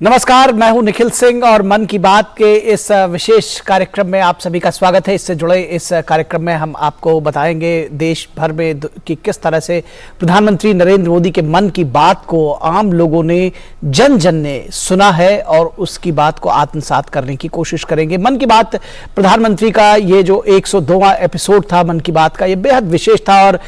नमस्कार, मैं हूं निखिल सिंह और मन की बात के इस विशेष कार्यक्रम में आप सभी का स्वागत है। इससे जुड़े इस कार्यक्रम में हम आपको बताएंगे देश भर में कि किस तरह से प्रधानमंत्री नरेंद्र मोदी के मन की बात को आम लोगों ने जन जन ने सुना है और उसकी बात को आत्मसात करने की कोशिश करेंगे। मन की बात प्रधानमंत्री का ये जो 102वां एपिसोड था मन की बात का, ये बेहद विशेष था और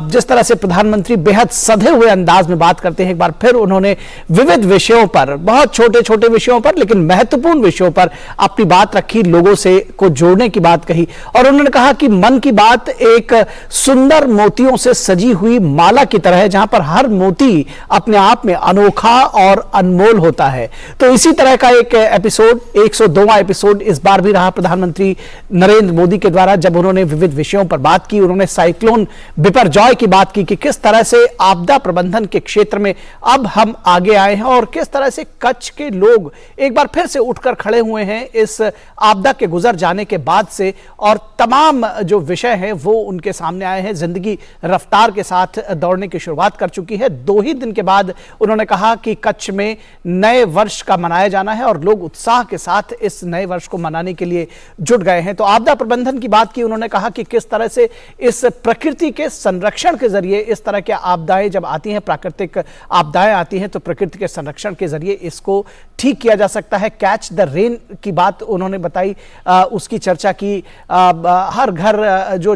जिस तरह से प्रधानमंत्री बेहद सधे हुए अंदाज में बात करते हैं, एक बार फिर उन्होंने विविध विषयों पर, बहुत छोटे छोटे विषयों पर लेकिन महत्वपूर्ण विषयों पर अपनी बात रखी, लोगों से को जोड़ने की बात कही और उन्होंने कहा कि मन की बात एक सुंदर मोतियों से सजी हुई माला की तरह है, जहां पर हर मोती अपने आप में अनोखा और अनमोल होता है। तो इसी तरह का एक एपिसोड, 102वां एपिसोड इस बार भी रहा प्रधानमंत्री नरेंद्र मोदी के द्वारा, जब उन्होंने विविध विषयों पर बात की। उन्होंने साइक्लोन बिपरजॉय की बात की कि किस तरह से आपदा प्रबंधन के क्षेत्र में अब हम आगे आए हैं और किस तरह से कच्छ के लोग एक बार फिर से उठकर खड़े हुए हैं इस आपदा के गुजर जाने के बाद से, और तमाम जो विषय हैं वो उनके सामने आए हैं। जिंदगी रफ्तार के साथ दौड़ने की शुरुआत कर चुकी है। 2 ही दिन के बाद उन्होंने कहा कि कच्छ में नए वर्ष का मनाया जाना है और लोग उत्साह के साथ इस नए वर्ष को मनाने के लिए जुट गए हैं। तो आपदा प्रबंधन की बात की उन्होंने, कहा कि किस तरह से इस प्रकृति के संरक्षण के जरिए इस तरह के आपदाएं जब आती हैं, प्राकृतिक आपदाएं आती हैं, तो प्रकृति के संरक्षण के जरिए इसको ठीक किया जा सकता है। कैच द रेन की बात उन्होंने बताई, उसकी चर्चा की। हर घर जो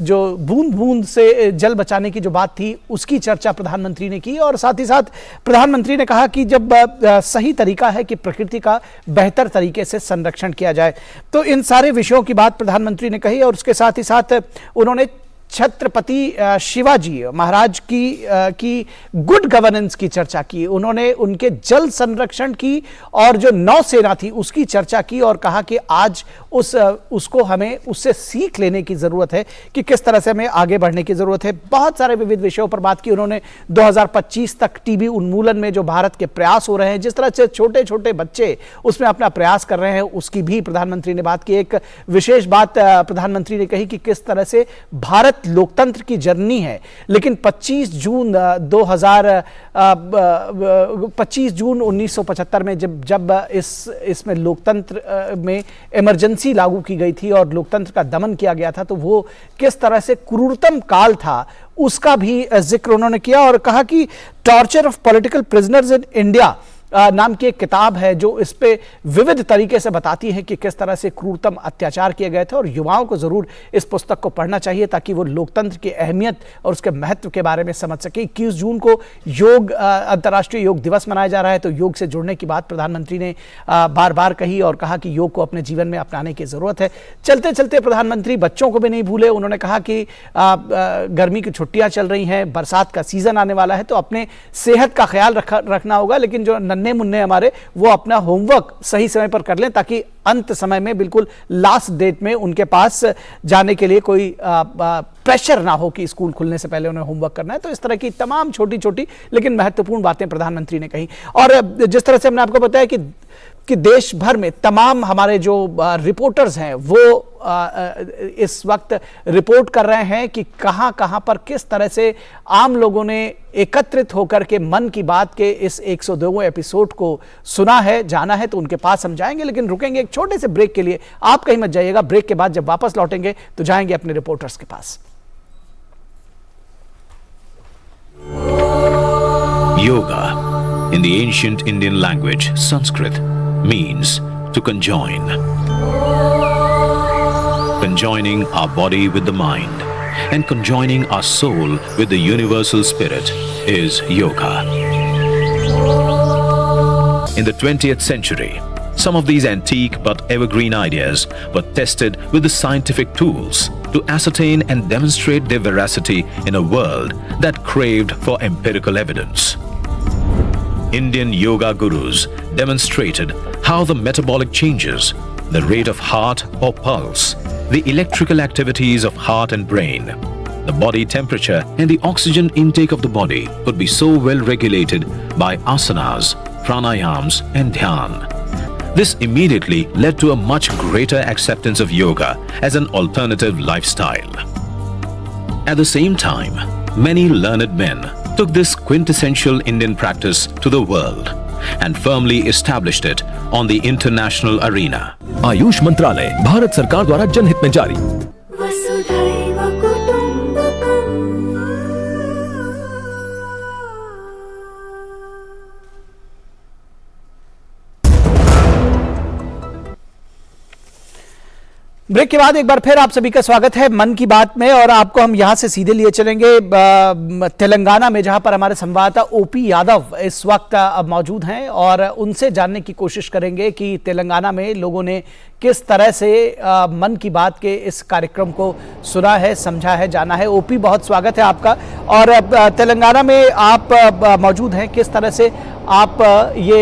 जो बूंद बूंद से जल बचाने की जो बात थी उसकी चर्चा प्रधानमंत्री ने की। और साथ ही साथ प्रधानमंत्री ने कहा कि जब सही तरीका है कि प्रकृति का बेहतर तरीके से संरक्षण किया जाए। तो इन सारे विषयों की बात प्रधानमंत्री ने कही और उसके साथ ही साथ उन्होंने छत्रपति शिवाजी महाराज की गुड गवर्नेंस की चर्चा की। उन्होंने उनके जल संरक्षण की और जो नौसेना थी उसकी चर्चा की और कहा कि आज उसको हमें उससे सीख लेने की जरूरत है कि किस तरह से हमें आगे बढ़ने की जरूरत है। बहुत सारे विविध विषयों पर बात की उन्होंने। 2025 तक टीबी उन्मूलन में जो भारत के प्रयास हो रहे हैं, जिस तरह से छोटे छोटे बच्चे उसमें अपना प्रयास कर रहे हैं, उसकी भी प्रधानमंत्री ने बात की। एक विशेष बात प्रधानमंत्री ने कही कि किस तरह से भारत लोकतंत्र की जर्नी है, लेकिन 25 जून 1975 में जब इसमें लोकतंत्र में इमरजेंसी लागू की गई थी और लोकतंत्र का दमन किया गया था, तो वो किस तरह से क्रूरतम काल था उसका भी जिक्र उन्होंने किया और कहा कि torture of political prisoners in India नाम की एक किताब है जो इस पे विविध तरीके से बताती है कि किस तरह से क्रूरतम अत्याचार किए गए थे और युवाओं को जरूर इस पुस्तक को पढ़ना चाहिए ताकि वो लोकतंत्र की अहमियत और उसके महत्व के बारे में समझ सके। 21 जून को अंतर्राष्ट्रीय योग दिवस मनाया जा रहा है, तो योग से जुड़ने की बात प्रधानमंत्री ने बार बार कही और कहा कि योग को अपने जीवन में अपनाने की जरूरत है। चलते चलते प्रधानमंत्री बच्चों को भी नहीं भूले। उन्होंने कहा कि गर्मी की छुट्टियां चल रही हैं, बरसात का सीजन आने वाला है, तो अपने सेहत का ख्याल रखना होगा, लेकिन जो नन्हे मुन्ने हमारे वो अपना होमवर्क सही समय पर कर लें ताकि अंत समय में बिल्कुल लास्ट डेट में उनके पास जाने के लिए कोई प्रेशर ना हो कि स्कूल खुलने से पहले उन्हें होमवर्क करना है। तो इस तरह की तमाम छोटी छोटी लेकिन महत्वपूर्ण बातें प्रधानमंत्री ने कही। और जिस तरह से हमने आपको बताया कि देश भर में तमाम हमारे जो रिपोर्टर्स हैं वो इस वक्त रिपोर्ट कर रहे हैं कि कहां पर किस तरह से आम लोगों ने एकत्रित होकर के मन की बात के इस 102वें एपिसोड को सुना है, जाना है। तो उनके पास हम जाएंगे, लेकिन रुकेंगे एक छोटे से ब्रेक के लिए। आप कहीं मत जाइएगा। ब्रेक के बाद जब वापस लौटेंगे तो जाएंगे अपने रिपोर्टर्स के पास। Yoga, in the ancient Indian language Sanskrit, means to conjoin. Conjoining our body with the mind and conjoining our soul with the universal spirit is yoga. In the 20th century, some of these antique but evergreen ideas were tested with the scientific tools to ascertain and demonstrate their veracity in a world that craved for empirical evidence. Indian yoga gurus demonstrated how the metabolic changes, the rate of heart or pulse, the electrical activities of heart and brain, the body temperature and the oxygen intake of the body could be so well regulated by asanas, pranayams and dhyan. This immediately led to a much greater acceptance of yoga as an alternative lifestyle. At the same time, many learned men took this quintessential Indian practice to the world and firmly established it on the international arena. Ayush मंत्रालय भारत सरकार द्वारा जनहित में जारी। वसुधैव कुटुम्बकम्। Break के बाद एक बार फिर आप सभी का स्वागत है मन की बात में, और आपको हम यहां से सीधे लिए चलेंगे तेलंगाना में, जहां पर हमारे संवाददाता ओपी यादव इस वक्त मौजूद हैं और उनसे जानने की कोशिश करेंगे कि तेलंगाना में लोगों ने किस तरह से मन की बात के इस कार्यक्रम को सुना है, समझा है, जाना है। ओपी, बहुत स्वागत है आपका। और तेलंगाना में आप मौजूद हैं, किस तरह से आप ये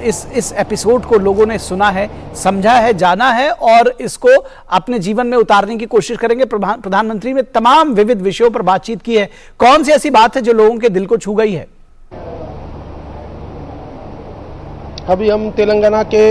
इस एपिसोड को लोगों ने सुना है, समझा है, जाना है और इसको अपने जीवन में उतारने की कोशिश करेंगे। प्रधानमंत्री ने तमाम विविध विषयों पर बातचीत की है, कौन सी ऐसी बात है जो लोगों के दिल को छू गई है? अभी हम तेलंगाना के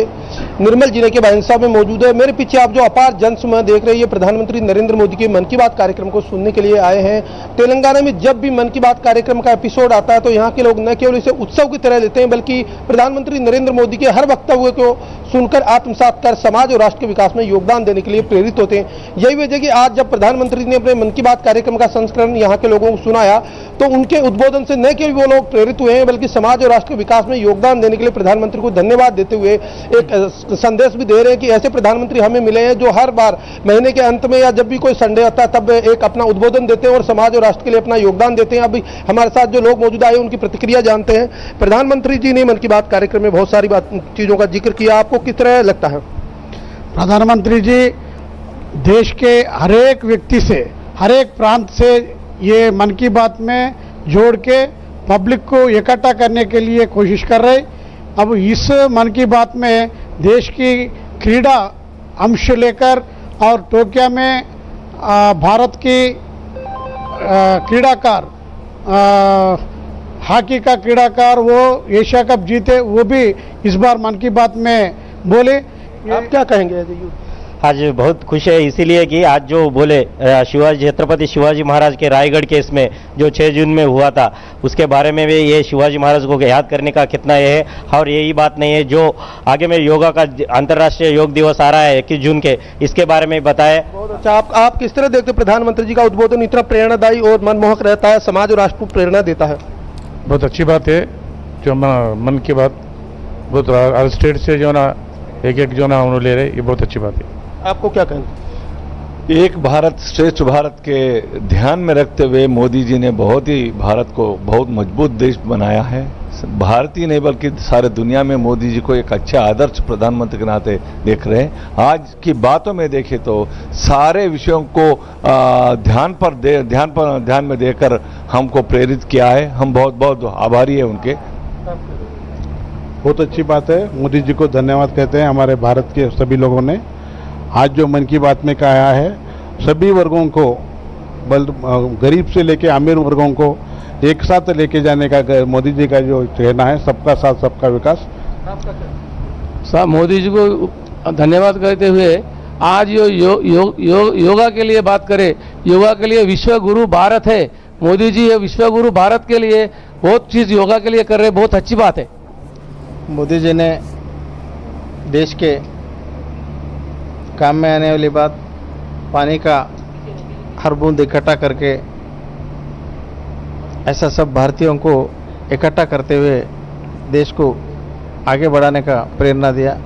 निर्मल जिले के बाइंसा में मौजूद है। मेरे पीछे आप जो अपार जनसमूह देख रहे हैं, ये प्रधानमंत्री नरेंद्र मोदी के मन की बात कार्यक्रम को सुनने के लिए आए हैं। तेलंगाना में जब भी मन की बात कार्यक्रम का एपिसोड आता है तो यहाँ के लोग न केवल इसे उत्सव की तरह लेते हैं, बल्कि प्रधानमंत्री नरेंद्र मोदी के हर वक्तव्य को सुनकर आत्मसात कर समाज और राष्ट्र के विकास में योगदान देने के लिए प्रेरित होते हैं। यही वजह कि आज जब प्रधानमंत्री ने अपने मन की बात कार्यक्रम का संस्करण यहाँ के लोगों को सुनाया तो उनके उद्बोधन से न केवल वो लोग प्रेरित हुए हैं, बल्कि समाज और राष्ट्र के विकास में योगदान देने के लिए प्रधानमंत्री को धन्यवाद देते हुए एक संदेश भी दे रहे हैं कि ऐसे प्रधानमंत्री हमें मिले हैं जो हर बार महीने के अंत में या जब भी कोई संडे आता है तब एक अपना उद्बोधन देते हैं और समाज और राष्ट्र के लिए अपना योगदान देते हैं। अभी हमारे साथ जो लोग मौजूद आए उनकी प्रतिक्रिया जानते हैं। प्रधानमंत्री जी ने मन की बात कार्यक्रम में बहुत सारी चीजों का जिक्र किया, आपको किस तरह लगता है? प्रधानमंत्री जी देश के हर एक व्यक्ति से, हर एक प्रांत से ये मन की बात में जोड़ के पब्लिक को इकट्ठा करने के लिए कोशिश कर रहे। अब इस मन की बात में देश की क्रीड़ा अंश लेकर और टोक्यो में भारत की क्रीड़ाकार, हॉकी का क्रीड़ाकार वो एशिया कप जीते, वो भी इस बार मन की बात में बोले। आप क्या कहेंगे? आज बहुत खुश है इसीलिए कि आज जो बोले छत्रपति शिवाजी महाराज के रायगढ़ केस में जो 6 जून में हुआ था उसके बारे में भी ये शिवाजी महाराज को याद करने का कितना ये है। और यही बात नहीं है जो आगे में योगा का अंतर्राष्ट्रीय योग दिवस आ रहा है 21 जून के, इसके बारे में बताए। बहुत अच्छा। आप किस तरह देखते? प्रधानमंत्री जी का उद्बोधन इतना प्रेरणादायी और मनमोहक रहता है, समाज और राष्ट्र को प्रेरणा देता है। बहुत अच्छी बात है जो मन की बात बहुत हर स्टेट से जो ना एक जो ना उन्होंने ले रहे, ये बहुत अच्छी बात है। आपको क्या कहेंगे? एक भारत श्रेष्ठ भारत के ध्यान में रखते हुए मोदी जी ने बहुत ही भारत को बहुत मजबूत देश बनाया है। भारत ही नहीं बल्कि सारे दुनिया में मोदी जी को एक अच्छा आदर्श प्रधानमंत्री के नाते देख रहे हैं। आज की बातों में देखें तो सारे विषयों को ध्यान में देकर हमको प्रेरित किया है। हम बहुत बहुत आभारी है उनके। बहुत अच्छी बात है, मोदी जी को धन्यवाद कहते हैं हमारे भारत के सभी लोगों ने। आज जो मन की बात में कहा है, सभी वर्गों को, गरीब से लेके अमीर वर्गों को एक साथ लेके जाने का मोदी जी का जो कहना है, सबका साथ सबका विकास। साहब मोदी जी को धन्यवाद करते हुए आज योगा के लिए बात करें, योगा के लिए विश्व गुरु भारत है। मोदी जी ये विश्व गुरु भारत के लिए बहुत चीज योगा के लिए कर रहे, बहुत अच्छी बात है। मोदी जी ने देश के काम में आने वाली बात, पानी का हर बूंद इकट्ठा करके ऐसा सब भारतीयों को इकट्ठा करते हुए देश को आगे बढ़ाने का प्रेरणा दिया।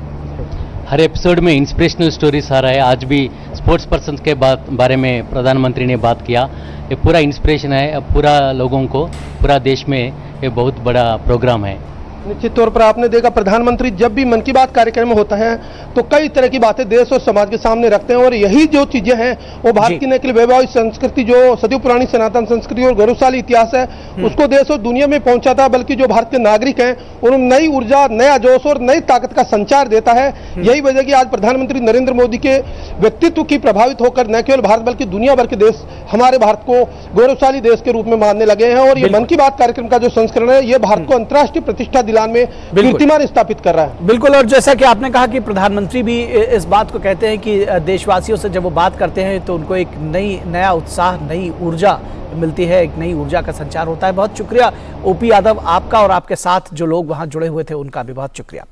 हर एपिसोड में इंस्पिरेशनल स्टोरीज आ रहा है। आज भी स्पोर्ट्स पर्सन के बारे में प्रधानमंत्री ने बात किया। ये पूरा इंस्पिरेशन है, पूरा लोगों को, पूरा देश में ये बहुत बड़ा प्रोग्राम है। निश्चित तौर पर आपने देखा प्रधानमंत्री जब भी मन की बात कार्यक्रम में होता है तो कई तरह की बातें देश और समाज के सामने रखते हैं, और यही जो चीजें हैं वो भारत की न केवल वैभवी संस्कृति, जो सदियों पुरानी सनातन संस्कृति और गौरवशाली इतिहास है, उसको देश और दुनिया में पहुंचाता है, बल्कि जो भारत के नागरिक हैं उन्हें नई ऊर्जा, नया जोश और नई ताकत का संचार देता है। यही वजह कि आज प्रधानमंत्री नरेंद्र मोदी के व्यक्तित्व की प्रभावित होकर न केवल भारत बल्कि दुनिया भर के देश हमारे भारत को गौरवशाली देश के रूप में मानने लगे हैं। और ये मन की बात कार्यक्रम का जो संस्करण है, ये भारत को अंतर्राष्ट्रीय प्रतिष्ठा जिलान में कीर्तिमान स्थापित कर रहा है। बिल्कुल, और जैसा कि आपने कहा कि प्रधानमंत्री भी इस बात को कहते हैं कि देशवासियों से जब वो बात करते हैं तो उनको एक नया उत्साह, नई ऊर्जा मिलती है, एक नई ऊर्जा का संचार होता है। बहुत शुक्रिया ओपी यादव आपका, और आपके साथ जो लोग वहां जुड़े हुए थे उनका भी बहुत शुक्रिया।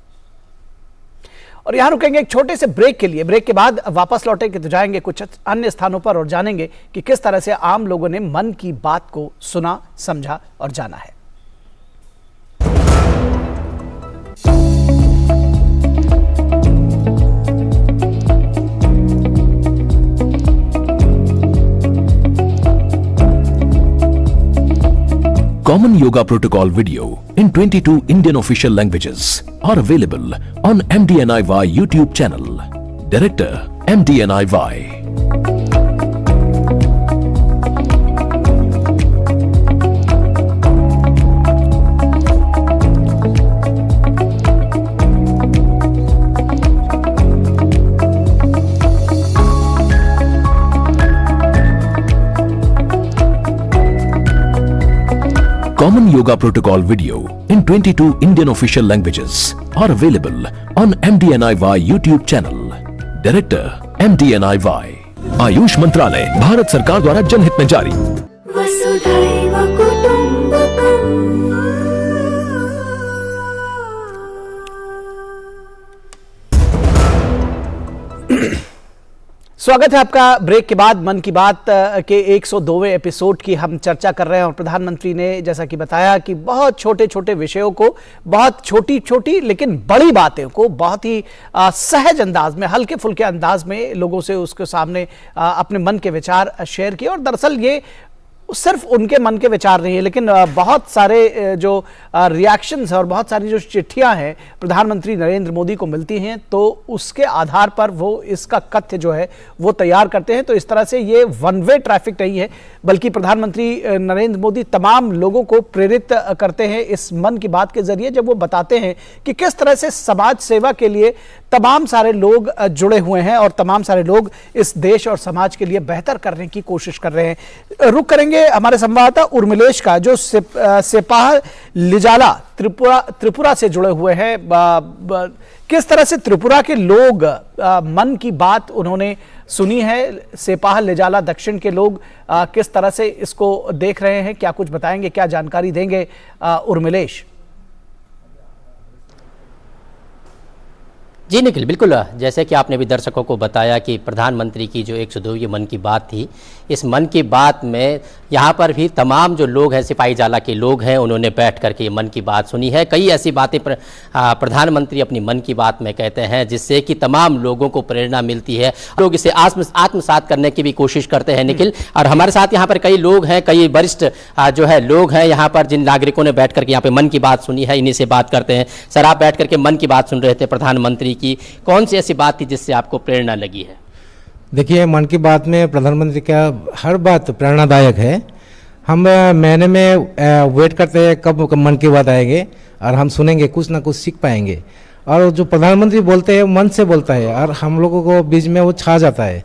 और यहां रुकेंगे एक छोटे से ब्रेक के लिए। ब्रेक के बाद वापस लौटेंगे तो जाएंगे कुछ अन्य स्थानों पर और जानेंगे कि किस तरह से आम लोगों ने मन की बात को सुना, समझा और जाना है। Common Yoga Protocol video in 22 Indian official languages are available on MDNIY YouTube channel. Director MDNIY. Common Yoga Protocol video in 22 Indian official languages are available on MDNIY YouTube channel. Director MDNIY. Ayush मंत्रालय, भारत सरकार द्वारा जनहित में जारी। वसुधैव कुटुम्बकम्। स्वागत है आपका। ब्रेक के बाद मन की बात के 102वें एपिसोड की हम चर्चा कर रहे हैं और प्रधानमंत्री ने जैसा कि बताया कि बहुत छोटे छोटे विषयों को, बहुत छोटी छोटी लेकिन बड़ी बातें को बहुत ही सहज अंदाज में, हल्के फुल्के अंदाज में लोगों से उसके सामने अपने मन के विचार शेयर किए। और दरअसल ये सिर्फ उनके मन के विचार नहीं है, लेकिन बहुत सारे जो रिएक्शंस हैं और बहुत सारी जो चिट्ठियां हैं प्रधानमंत्री नरेंद्र मोदी को मिलती हैं, तो उसके आधार पर वो इसका कथ्य जो है वो तैयार करते हैं। तो इस तरह से ये वन वे ट्रैफिक नहीं है, बल्कि प्रधानमंत्री नरेंद्र मोदी तमाम लोगों को प्रेरित करते हैं इस मन की बात के जरिए, जब वो बताते हैं कि किस तरह से समाज सेवा के लिए तमाम सारे लोग जुड़े हुए हैं और तमाम सारे लोग इस देश और समाज के लिए बेहतर करने की कोशिश कर रहे हैं। रुक करेंगे हमारे संवाददाता उर्मिलेश का, जो सेपाह लिजाला त्रिपुरा से जुड़े हुए हैं। किस तरह से त्रिपुरा के लोग मन की बात उन्होंने सुनी है, सेपाह लिजाला दक्षिण के लोग किस तरह से इसको देख रहे हैं, क्या कुछ बताएंगे, क्या जानकारी देंगे उर्मिलेश? जी निखिल, बिल्कुल जैसे कि आपने भी दर्शकों को बताया कि प्रधानमंत्री की जो 102वीं मन की बात थी, इस मन की बात में यहाँ पर भी तमाम जो लोग हैं, सिपाही जाला के लोग हैं, उन्होंने बैठ करके ये मन की बात सुनी है। कई ऐसी बातें प्रधानमंत्री अपनी मन की बात में कहते हैं जिससे कि तमाम लोगों को प्रेरणा मिलती है। लोग इसे आत्मसात करने की भी कोशिश करते हैं निखिल। और हमारे साथ यहाँ पर कई लोग हैं, कई वरिष्ठ जो है लोग हैं यहाँ पर, जिन नागरिकों ने बैठ करके यहाँ पे मन की बात सुनी है, इन्हीं से बात करते हैं। सर, आप बैठ करके मन की बात सुन रहे थे प्रधानमंत्री की, कौन सी ऐसी बात थी जिससे आपको प्रेरणा लगी है? देखिए, मन की बात में प्रधानमंत्री का हर बात प्रेरणादायक है। हम महीने में वेट करते हैं कब मन की बात आएंगे और हम सुनेंगे, कुछ ना कुछ सीख पाएंगे। और जो प्रधानमंत्री बोलते हैं मन से बोलता है और हम लोगों को बीच में वो छा जाता है।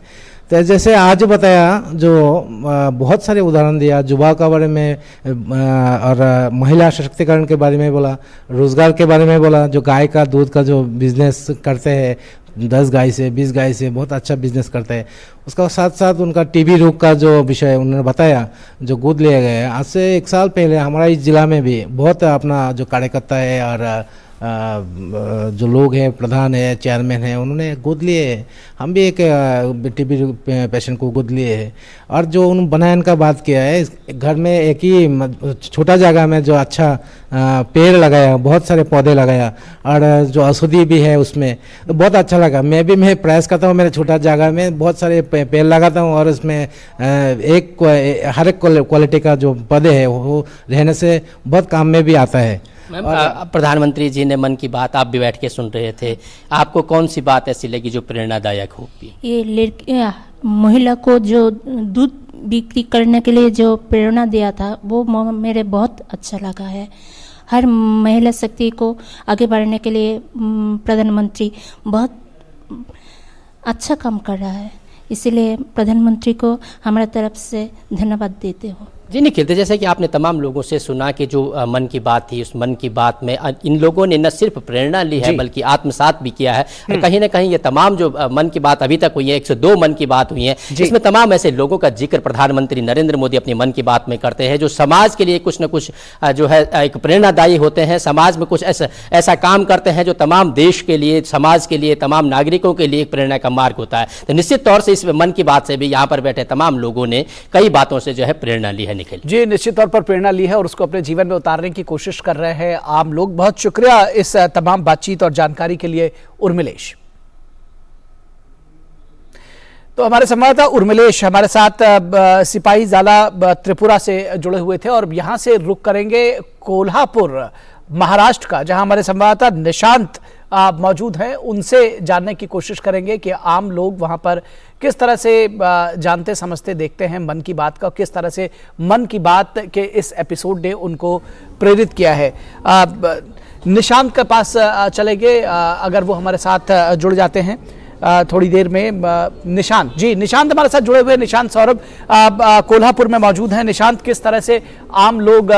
तो जैसे आज बताया, जो बहुत सारे उदाहरण दिया, युवा के बारे में और महिला सशक्तिकरण के बारे में बोला, रोजगार के बारे में बोला, जो गाय का दूध का जो बिजनेस करते हैं, 10 गाय से 20 गाय से बहुत अच्छा बिजनेस करते हैं। उसका साथ साथ उनका टीबी रोग का जो विषय उन्होंने बताया, जो गोद लिया गया है। आज से 1 साल पहले हमारा इस जिला में भी बहुत अपना जो कार्यकर्ता है और जो लोग हैं, प्रधान है, चेयरमैन है, उन्होंने गोद लिए है। हम भी एक टीबी पेशेंट को गोद लिए है। और जो उन बनायन का बात किया है, घर में एक ही छोटा जगह में जो अच्छा पेड़ लगाया, बहुत सारे पौधे लगाया, और जो औषधि भी है उसमें, तो बहुत अच्छा लगा। मैं प्रयास करता हूँ मेरे छोटा जगह में बहुत सारे पेड़ लगाता हूँ, और उसमें हर एक क्वालिटी का जो पौधे है वो रहने से बहुत काम में भी आता है। प्रधानमंत्री जी ने मन की बात आप भी बैठ के सुन रहे थे, आपको कौन सी बात ऐसी लगी जो प्रेरणादायक होगी? ये महिला को जो दूध बिक्री करने के लिए जो प्रेरणा दिया था, वो मेरे बहुत अच्छा लगा है। हर महिला शक्ति को आगे बढ़ने के लिए प्रधानमंत्री बहुत अच्छा काम कर रहा है, इसलिए प्रधानमंत्री को हमारे तरफ से धन्यवाद देते हो। जी निखिल, तो जैसे कि आपने तमाम लोगों से सुना कि जो मन की बात थी, उस मन की बात में इन लोगों ने न सिर्फ प्रेरणा ली है बल्कि आत्मसात भी किया है। और कहीं ना कहीं ये तमाम जो मन की बात अभी तक हुई है, 102 मन की बात हुई है, इसमें तमाम ऐसे लोगों का जिक्र प्रधानमंत्री नरेंद्र मोदी अपनी मन की बात में करते हैं जो समाज के लिए कुछ न कुछ जो है एक प्रेरणादायी होते हैं, समाज में कुछ ऐसा काम करते हैं जो तमाम देश के लिए, समाज के लिए, तमाम नागरिकों के लिए एक प्रेरणा का मार्ग होता है। तो निश्चित तौर से इस मन की बात से भी यहाँ पर बैठे तमाम लोगों ने कई बातों से जो है प्रेरणा ली है। निखिल जी, निश्चित तौर पर प्रेरणा ली है और उसको अपने जीवन में उतारने की कोशिश कर रहे हैं आम लोग। बहुत शुक्रिया इस तमाम बातचीत और जानकारी के लिए उर्मिलेश। तो हमारे संवाददाता उर्मिलेश हमारे साथ सिपाही जाला त्रिपुरा से जुड़े हुए थे और यहां से रुक करेंगे कोल्हापुर महाराष्ट्र का, जहां हमारे संवाददाता निशांत मौजूद हैं। उनसे जानने की कोशिश करेंगे कि आम लोग वहां पर किस तरह से जानते समझते देखते हैं मन की बात का, किस तरह से मन की बात के इस एपिसोड ने उनको प्रेरित किया है। निशांत के पास चलेंगे अगर वो हमारे साथ जुड़ जाते हैं थोड़ी देर में। निशांत हमारे साथ जुड़े हुए। निशांत सौरभ कोल्हापुर में मौजूद हैं। निशांत, किस तरह से आम लोग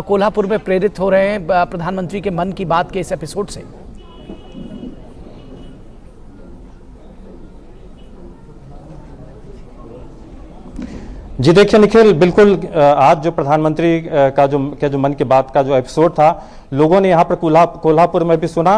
कोल्हापुर में प्रेरित हो रहे हैं प्रधानमंत्री के मन की बात के इस एपिसोड से? जी देखिए निखिल, बिल्कुल आज जो प्रधानमंत्री का जो मन की बात का जो एपिसोड था, लोगों ने यहाँ पर कोल्हापुर में भी सुना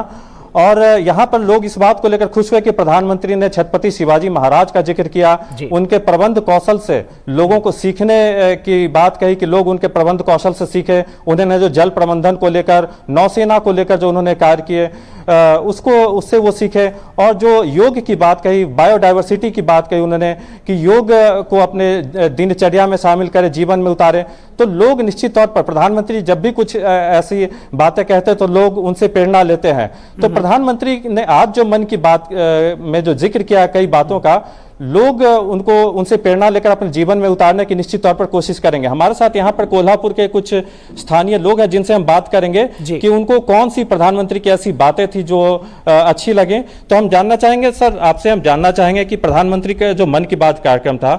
और यहाँ पर लोग इस बात को लेकर खुश हुए कि प्रधानमंत्री ने छत्रपति शिवाजी महाराज का जिक्र किया, उनके प्रबंध कौशल से लोगों को सीखने की बात कही कि लोग उनके प्रबंध कौशल से सीखे। उन्होंने जो जल प्रबंधन को लेकर, नौसेना को लेकर जो उन्होंने कार्य किए उससे वो सीखे। और जो योग की बात कही, बायोडाइवर्सिटी की बात कही उन्होंने कि योग को अपने दिनचर्या में शामिल करें, जीवन में उतारे। तो लोग निश्चित तौर पर प्रधानमंत्री जब भी कुछ ऐसी बातें कहते हैं तो लोग उनसे प्रेरणा लेते हैं। तो प्रधानमंत्री ने आज जो मन की बात में जो जिक्र किया कई बातों का, लोग उनसे प्रेरणा लेकर अपने जीवन में उतारने की निश्चित तौर पर कोशिश करेंगे। हमारे साथ यहाँ पर कोल्हापुर के कुछ स्थानीय लोग हैं जिनसे हम बात करेंगे कि उनको कौन सी प्रधानमंत्री की ऐसी बातें थी जो अच्छी लगे। तो हम जानना चाहेंगे सर, आपसे हम जानना चाहेंगे कि प्रधानमंत्री का जो मन की बात कार्यक्रम था,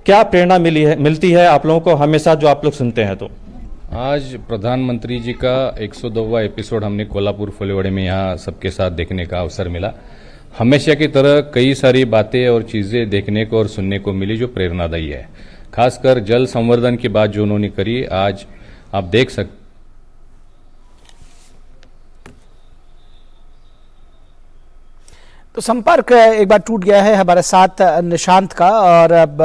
क्या प्रेरणा मिलती है आप लोगों को हमेशा जो आप लोग सुनते हैं? तो आज प्रधानमंत्री जी का 102वां एपिसोड हमने कोल्हापुर फुलेवाड़े में यहाँ सबके साथ देखने का अवसर मिला। हमेशा की तरह कई सारी बातें और चीज़ें देखने को और सुनने को मिली जो प्रेरणादायी है। खासकर जल संवर्धन की बात जो उन्होंने करी, आज आप देख सकते तो संपर्क एक बार टूट गया है हमारे साथ निशांत का और अब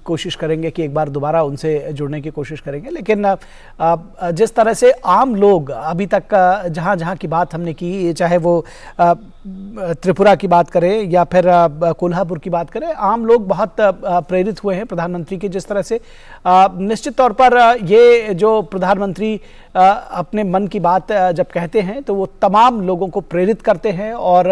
कोशिश करेंगे कि एक बार दोबारा उनसे जुड़ने की कोशिश करेंगे। लेकिन जिस तरह से आम लोग अभी तक जहां की बात हमने की, चाहे वो त्रिपुरा की बात करें या फिर कोल्हापुर की बात करें, आम लोग बहुत प्रेरित हुए हैं प्रधानमंत्री के जिस तरह से। निश्चित तौर पर ये जो प्रधानमंत्री अपने मन की बात जब कहते हैं तो वो तमाम लोगों को प्रेरित करते हैं और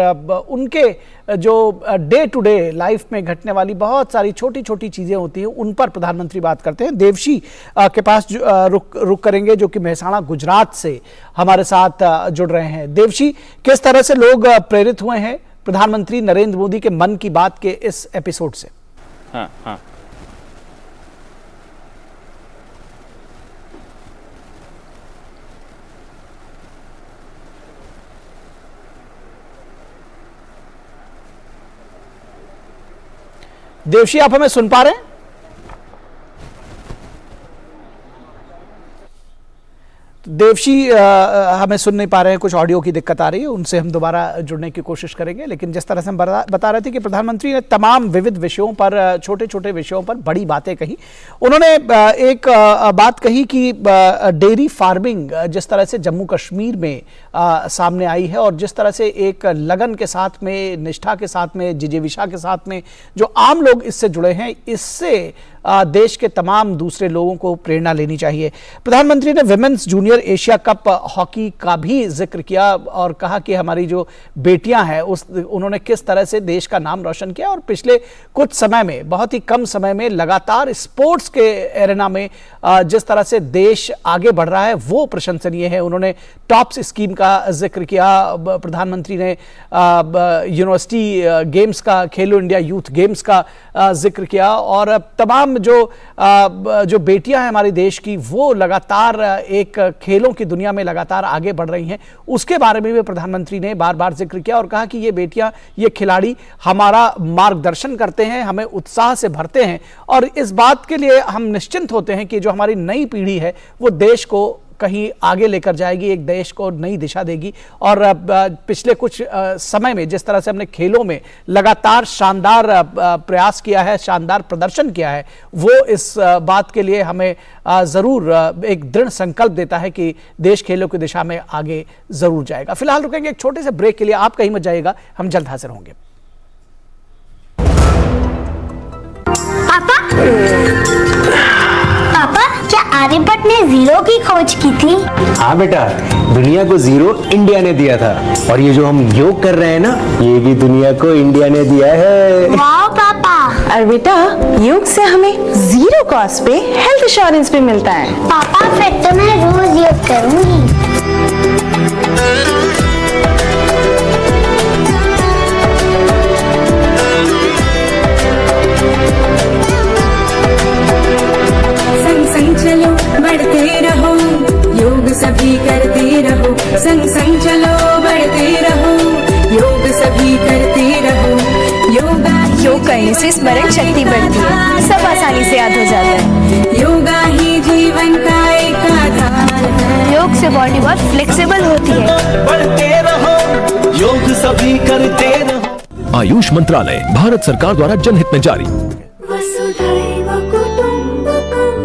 उनके जो डे टू डे लाइफ में घटने वाली बहुत सारी छोटी छोटी चीज़ें होती हैं उन पर प्रधानमंत्री बात करते हैं। देवशी के पास रुक करेंगे जो कि मेहसाणा गुजरात से हमारे साथ जुड़ रहे हैं। देवशी, किस तरह से लोग प्रेरित हुए हैं प्रधानमंत्री नरेंद्र मोदी के मन की बात के इस एपिसोड से? हाँ देवशी, आप हमें सुन पा रहे हैं? देवशी हमें सुन नहीं पा रहे हैं, कुछ ऑडियो की दिक्कत आ रही है, उनसे हम दोबारा जुड़ने की कोशिश करेंगे। लेकिन जिस तरह से हम बता रहे थे कि प्रधानमंत्री ने तमाम विविध विषयों पर, छोटे छोटे विषयों पर बड़ी बातें कही। उन्होंने एक बात कही कि डेयरी फार्मिंग जिस तरह से जम्मू कश्मीर में सामने आई है और जिस तरह से एक लगन के साथ में, निष्ठा के साथ में, जिजीविषा के साथ में जो आम लोग इससे जुड़े हैं, इससे देश के तमाम दूसरे लोगों को प्रेरणा लेनी चाहिए। प्रधानमंत्री ने women's junior Asia cup hockey का भी जिक्र किया और कहा कि हमारी जो बेटियां हैं उन्होंने किस तरह से देश का नाम रोशन किया और पिछले कुछ समय में, बहुत ही कम समय में लगातार स्पोर्ट्स के एरेना में जिस तरह से देश आगे बढ़ रहा है वो प्रशंसनीय है। उन्होंने टॉप्स स्कीम का जिक्र किया। प्रधानमंत्री ने यूनिवर्सिटी गेम्स का, खेलो इंडिया यूथ गेम्स का जिक्र किया और तमाम तमाम जो बेटियां हैं हमारी देश की, वो लगातार एक खेलों की दुनिया में लगातार आगे बढ़ रही हैं, उसके बारे में भी प्रधानमंत्री ने बार बार जिक्र किया और कहा कि ये बेटियां, ये खिलाड़ी हमारा मार्गदर्शन करते हैं, हमें उत्साह से भरते हैं और इस बात के लिए हम निश्चिंत होते हैं कि जो हमारी नई पीढ़ी है वो देश को कहीं आगे लेकर जाएगी, एक देश को नई दिशा देगी। और पिछले कुछ समय में जिस तरह से हमने खेलों में लगातार शानदार प्रयास किया है, शानदार प्रदर्शन किया है, वो इस बात के लिए हमें ज़रूर एक दृढ़ संकल्प देता है कि देश खेलों की दिशा में आगे ज़रूर जाएगा। फिलहाल रुकेंगे एक छोटे से ब्रेक के लिए, आप कहीं मत जाइएगा, हम जल्द हाजिर होंगे। पापा, क्या आर्यभट्ट ने जीरो की खोज की थी? हाँ बेटा, दुनिया को जीरो इंडिया ने दिया था और ये जो हम योग कर रहे हैं ना, ये भी दुनिया को इंडिया ने दिया है। वाह पापा। और बेटा, योग से हमें जीरो कॉस्ट पे हेल्थ इंश्योरेंस भी मिलता है। पापा, फिर तो मैं रोज योग करूंगी। चलो बढ़ते रहो, योग सभी करते रहो, संग संग चलो बढ़ते रहो, योग सभी करते रहो। योग करने से स्मरण शक्ति बढ़ती है, सब आसानी से याद हो जाता है। योगा ही जीवन का एक आधार है। योग से बॉडी बहुत फ्लेक्सिबल होती है। बढ़ते रहो, योग सभी करते रहो। आयुष मंत्रालय, भारत सरकार द्वारा जनहित में जारी। वसुधैव कुटुंबकम्।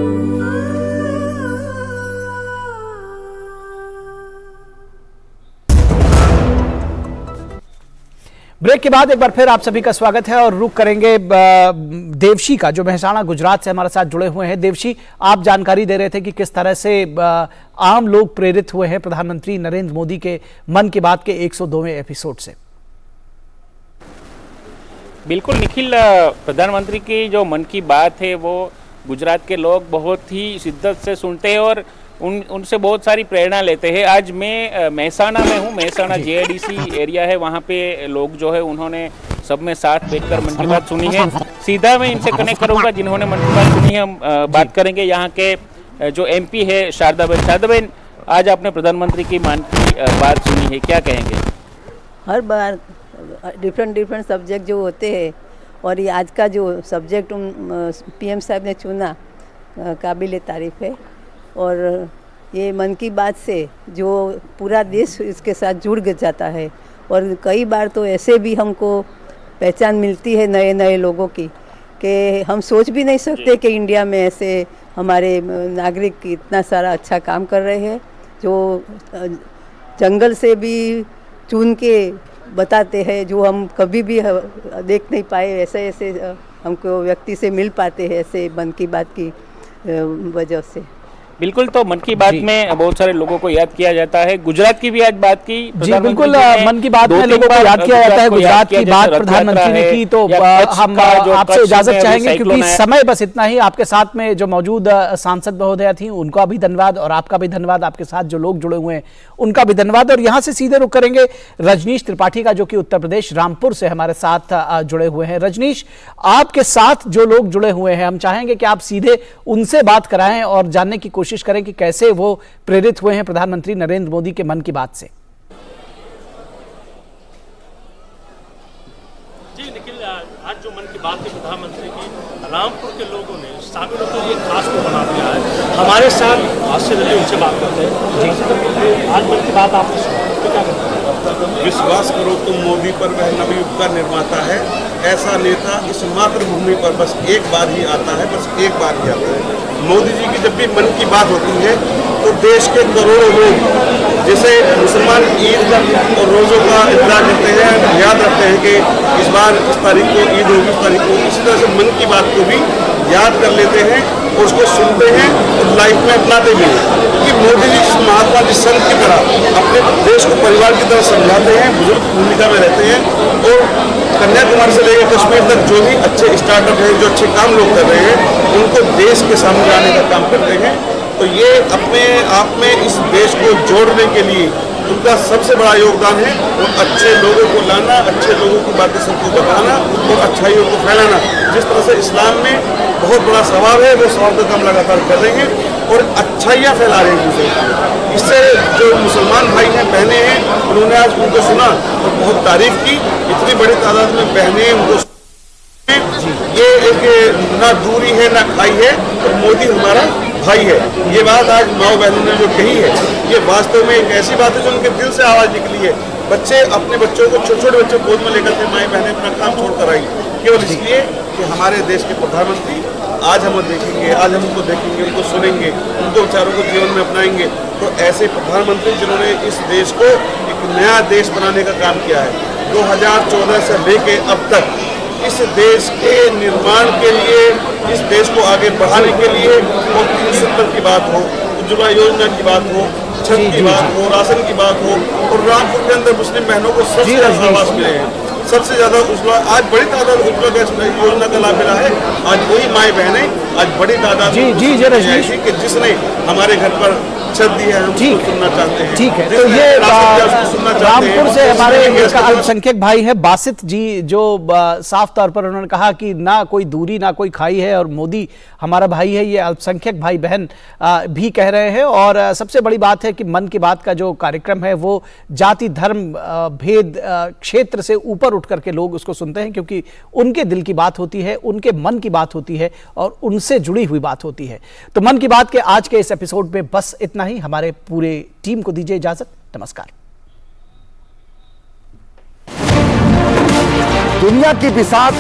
ब्रेक के बाद एक बार फिर आप सभी का स्वागत है और रुक करेंगे देवशी का, जो मेहसाणा गुजरात से हमारे साथ जुड़े हुए हैं। देवशी, आप जानकारी दे रहे थे कि किस तरह से आम लोग प्रेरित हुए हैं प्रधानमंत्री नरेंद्र मोदी के मन की बात के 102वें एपिसोड से। बिल्कुल निखिल, प्रधानमंत्री की जो मन की बात है वो गुजरात के लोग बहुत ही शिद्दत से सुनते हैं और उनसे बहुत सारी प्रेरणा लेते हैं। आज मैं मेहसाणा में हूँ, मेहसाणा JIDC एरिया है, वहाँ पे लोग जो है उन्होंने सब में साथ बैठकर मन की बात सुनी है। सीधा मैं इनसे कनेक्ट करूँगा जिन्होंने मन की बात सुनी है। हम बात करेंगे यहाँ के जो MP है शारदाबेन। शारदाबेन, आज आपने प्रधानमंत्री की मन की बात सुनी है, क्या कहेंगे? हर बार डिफरेंट सब्जेक्ट जो होते हैं और ये आज का जो सब्जेक्ट PM साहब ने चुना, काबिल तारीफ़ है। और ये मन की बात से जो पूरा देश इसके साथ जुड़ जाता है और कई बार तो ऐसे भी हमको पहचान मिलती है नए नए लोगों की कि हम सोच भी नहीं सकते कि इंडिया में ऐसे हमारे नागरिक इतना सारा अच्छा काम कर रहे हैं, जो जंगल से भी चुन के बताते हैं, जो हम कभी भी देख नहीं पाए, ऐसे ऐसे हमको व्यक्ति से मिल पाते हैं ऐसे मन की बात की वजह से। बिल्कुल, तो मन की बात में बहुत सारे लोगों को याद किया जाता है। गुजरात की भी आज बात की जी, बिल्कुल मन की बात में लोगों को याद किया जाता है। गुजरात की बात प्रधानमंत्री ने की, तो हम आपसे इजाजत चाहेंगे क्योंकि समय बस इतना ही। आपके साथ में जो मौजूद सांसद महोदया थी उनका भी धन्यवाद और आपका भी धन्यवाद, आपके साथ जो लोग जुड़े हुए हैं उनका भी धन्यवाद। और यहाँ से सीधे रुक करेंगे रजनीश त्रिपाठी का, जो कि उत्तर प्रदेश रामपुर से हमारे साथ जुड़े हुए हैं। रजनीश, आपके साथ जो लोग जुड़े हुए हैं, हम चाहेंगे कि आप सीधे उनसे बात कराएं और जानने की कोशिश करें कि कैसे वो प्रेरित हुए हैं प्रधानमंत्री नरेंद्र मोदी के मन की बात से। जी निखिल, आज जो मन की बात है प्रधानमंत्री की, रामपुर के लोगों ने शामिल होकर ये खास को बना दिया है। हमारे साथ आशीष रेड्डी उनसे बात करते हैं। आज मन की बात आपने सुना, क्या कहते हैं? विश्वास करो तुम मोदी पर, वह नवयुग का निर्माता है। ऐसा नेता इस मातृभूमि पर बस एक बार ही आता है, बस एक बार ही आता है। मोदी जी की जब भी मन की बात होती है तो देश के करोड़ों लोग, जैसे मुसलमान ईद और रोज़ों का इंतजार करते हैं, याद रखते हैं कि इस बार इस तारीख को ईद होगी, इस तारीख को, इसी तरह से मन की बात को भी याद कर लेते हैं और उसको सुनते हैं और लाइफ में अपनाते भी हैं। क्योंकि मोदी जी जिस महात्मा जी संत की तरह अपने देश को परिवार की तरह समझाते हैं, बुजुर्ग भूमिका में रहते हैं और कन्याकुमारी से लेकर कश्मीर तक जो भी अच्छे स्टार्टअप हैं, जो अच्छे काम लोग कर रहे हैं, उनको देश के सामने लाने का काम करते हैं। तो ये अपने आप में इस देश को जोड़ने के लिए उनका सबसे बड़ा योगदान है वो अच्छे लोगों को लाना, अच्छे लोगों की बातें सबको बताना और अच्छाइयों को फैलाना। जिस तरह से इस्लाम में बहुत बड़ा सवाब है, वो सवाब का काम लगातार कर रहे हैं और अच्छाइयाँ फैला रहे हैं दूसरे। इससे जो मुसलमान भाई हैं, बहनें हैं, उन्होंने आज उनको सुना और बहुत तारीफ की। इतनी बड़ी तादाद में बहनें उनको ये एक ना दूरी है ना खाई है, और मोदी हमारा भाई है। ये बात आज माओ बहनों ने जो कही है, ये वास्तव में एक ऐसी बात है जो उनके दिल से आवाज़ निकली है। बच्चे अपने बच्चों को, छोटे छोटे बच्चों को गोद में लेकर के माएँ बहनें अपना काम छोड़कर आई, केवल इसलिए कि हमारे देश के प्रधानमंत्री आज हम देखेंगे, आज हम उनको देखेंगे, उनको सुनेंगे, उनको विचारों को जीवन में अपनाएंगे। तो ऐसे प्रधानमंत्री जिन्होंने इस देश को एक नया देश बनाने का काम किया है, 2014 से लेके अब तक इस देश के निर्माण के लिए, इस देश को आगे बढ़ाने के लिए, और 370 की बात हो, उज्ज्वला योजना की बात हो, छत की बात हो, राशन की बात हो, और रामपुर के अंदर मुस्लिम बहनों को सबसे ज्यादा आवास मिले हैं, सबसे ज्यादा उज्ज्वला, आज बड़ी तादाद उज्ज्वला गैस योजना का लाभ मिला है। आज वही माए बहनें आज बड़ी तादाद ऐसी कि जिसने हमारे घर पर छत दी है, हम उसको सुनना चाहते हैं। ठीक है, तो ये रामपुर से हमारे एक अल्पसंख्यक भाई है बासित जी, जो साफ तौर पर उन्होंने कहा कि ना कोई दूरी ना कोई खाई है और मोदी हमारा भाई है। ये अल्पसंख्यक भाई बहन भी कह रहे हैं। और सबसे बड़ी बात है कि मन की बात का जो कार्यक्रम है वो जाति धर्म भेद क्षेत्र से ऊपर उठ करके लोग उसको सुनते हैं, क्योंकि उनके दिल की बात होती है, उनके मन की बात होती है और उनसे जुड़ी हुई बात होती है। तो मन की बात के आज के इस एपिसोड में बस इतना ही। हमारे पूरे टीम को दीजिए इजाजत। नमस्कार। दुनिया की बिसात